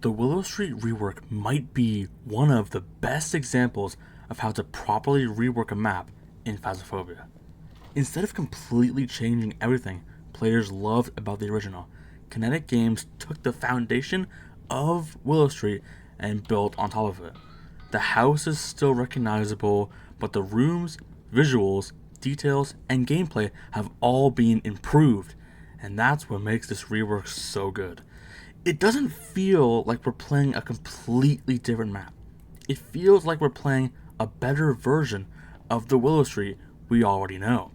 The Willow Street rework might be one of the best examples of how to properly rework a map in Phasmophobia. Instead of completely changing everything players loved about the original, Kinetic Games took the foundation of Willow Street and built on top of it. The house is still recognizable, but the rooms, visuals, details, and gameplay have all been improved, and that's what makes this rework so good. It doesn't feel like we're playing a completely different map. It feels like we're playing a better version of the Willow Street we already know.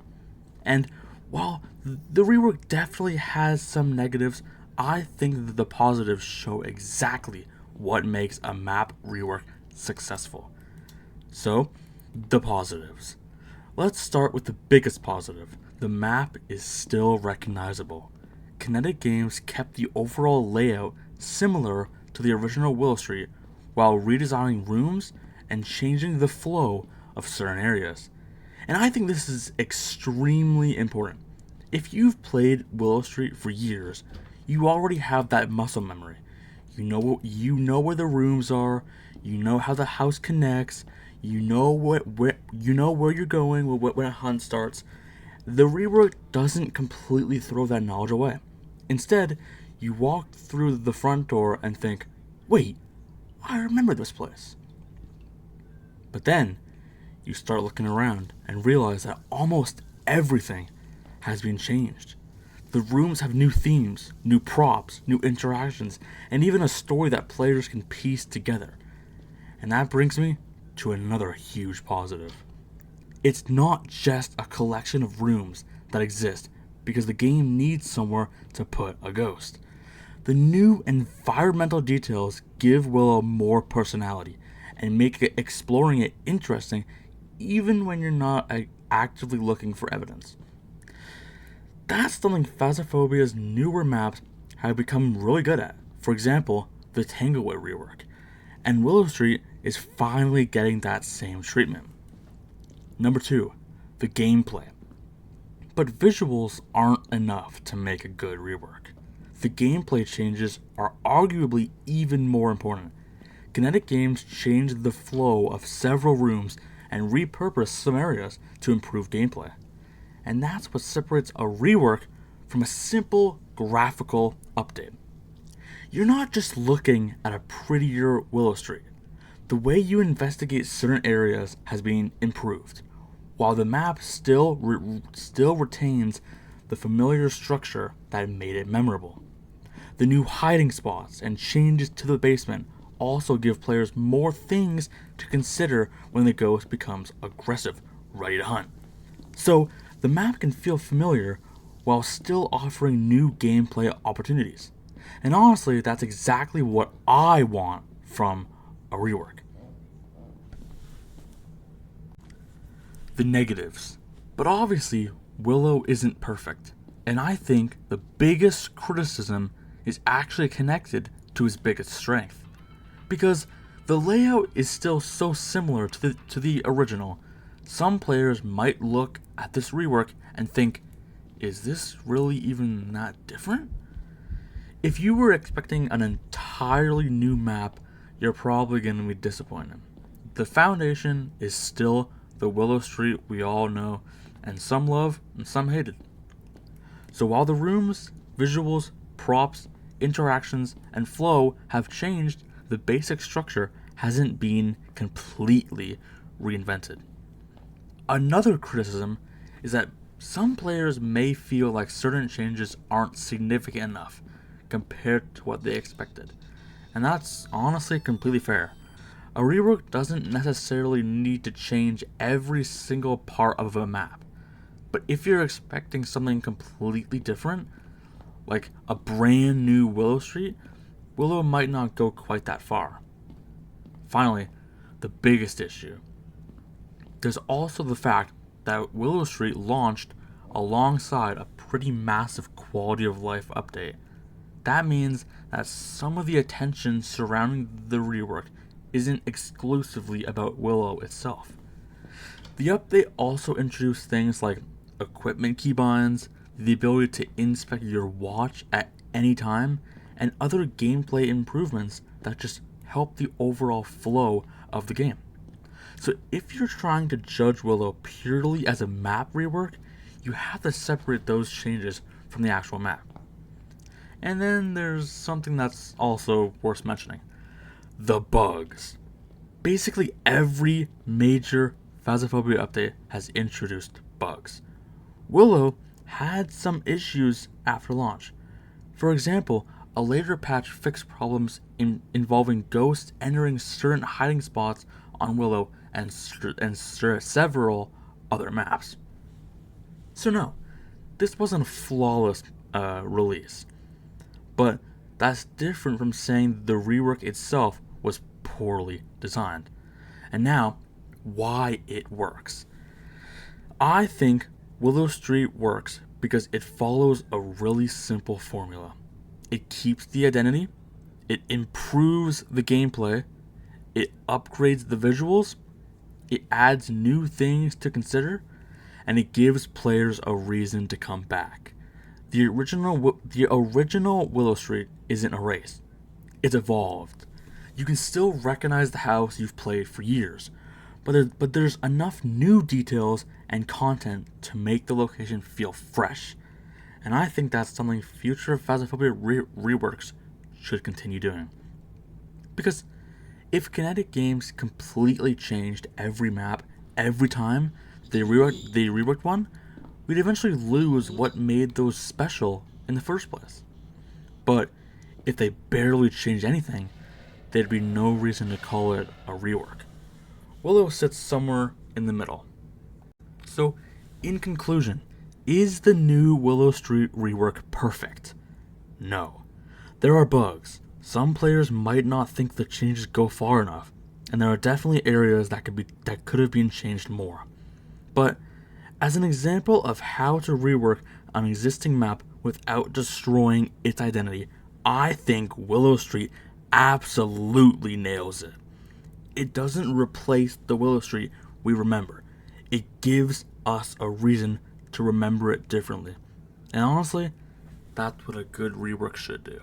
And while the rework definitely has some negatives, I think that the positives show exactly what makes a map rework successful. So, the positives. Let's start with the biggest positive. The map is still recognizable. Kinetic Games kept the overall layout similar to the original Willow Street while redesigning rooms and changing the flow of certain areas. And I think this is extremely important. If you've played Willow Street for years, you already have that muscle memory. You know where the rooms are, you know how the house connects, you know where you're going when a hunt starts. The rework doesn't completely throw that knowledge away. Instead, you walk through the front door and think, wait, I remember this place. But then, you start looking around and realize that almost everything has been changed. The rooms have new themes, new props, new interactions, and even a story that players can piece together. And that brings me to another huge positive. It's not just a collection of rooms that exist because the game needs somewhere to put a ghost. The new environmental details give Willow more personality and make exploring it interesting even when you're not actively looking for evidence. That's something Phasmophobia's newer maps have become really good at. For example, the Tanglewood rework. And Willow Street is finally getting that same treatment. Number 2, the gameplay. But visuals aren't enough to make a good rework. The gameplay changes are arguably even more important. Kinetic Games changed the flow of several rooms and repurposed some areas to improve gameplay. And that's what separates a rework from a simple graphical update. You're not just looking at a prettier Willow Street. The way you investigate certain areas has been improved, while the map still retains the familiar structure that made it memorable. The new hiding spots and changes to the basement also give players more things to consider when the ghost becomes aggressive, ready to hunt. So, the map can feel familiar while still offering new gameplay opportunities. And honestly, that's exactly what I want from a rework. The negatives. But obviously, Willow isn't perfect. And I think the biggest criticism is actually connected to his biggest strength. Because the layout is still so similar to the original, some players might look at this rework and think, is this really even that different? If you were expecting an entirely new map, you're probably going to be disappointed. The foundation is still the Willow Street we all know, and some love and some hated. So while the rooms, visuals, props, interactions, and flow have changed, the basic structure hasn't been completely reinvented. Another criticism is that some players may feel like certain changes aren't significant enough compared to what they expected, and that's honestly completely fair. A rework doesn't necessarily need to change every single part of a map, but if you're expecting something completely different, like a brand new Willow Street, Willow might not go quite that far. Finally, the biggest issue. There's also the fact that Willow Street launched alongside a pretty massive quality of life update. That means that some of the attention surrounding the rework isn't exclusively about Willow itself. The update also introduced things like equipment keybinds, the ability to inspect your watch at any time, and other gameplay improvements that just help the overall flow of the game. So if you're trying to judge Willow purely as a map rework, you have to separate those changes from the actual map. And then there's something that's also worth mentioning. The bugs. Basically every major Phasmophobia update has introduced bugs. Willow had some issues after launch. For example, a later patch fixed problems involving ghosts entering certain hiding spots on Willow and several other maps. So no, this wasn't a flawless release. But that's different from saying the rework itself was poorly designed. And now, why it works. I think Willow Street works because it follows a really simple formula. It keeps the identity, it improves the gameplay, it upgrades the visuals, it adds new things to consider, and it gives players a reason to come back. The original Willow Street isn't erased. It's evolved. You can still recognize the house you've played for years, but there's enough new details and content to make the location feel fresh. And I think that's something future Phasmophobia reworks should continue doing. Because if Kinetic Games completely changed every map every time they reworked one, we'd eventually lose what made those special in the first place. But if they barely changed anything, there'd be no reason to call it a rework. Willow sits somewhere in the middle. So, in conclusion, is the new Willow Street rework perfect? No. There are bugs. Some players might not think the changes go far enough, and there are definitely areas that could have been changed more. But as an example of how to rework an existing map without destroying its identity, I think Willow Street absolutely nails it. It doesn't replace the Willow Street we remember. It gives us a reason to remember it differently. And honestly, that's what a good rework should do.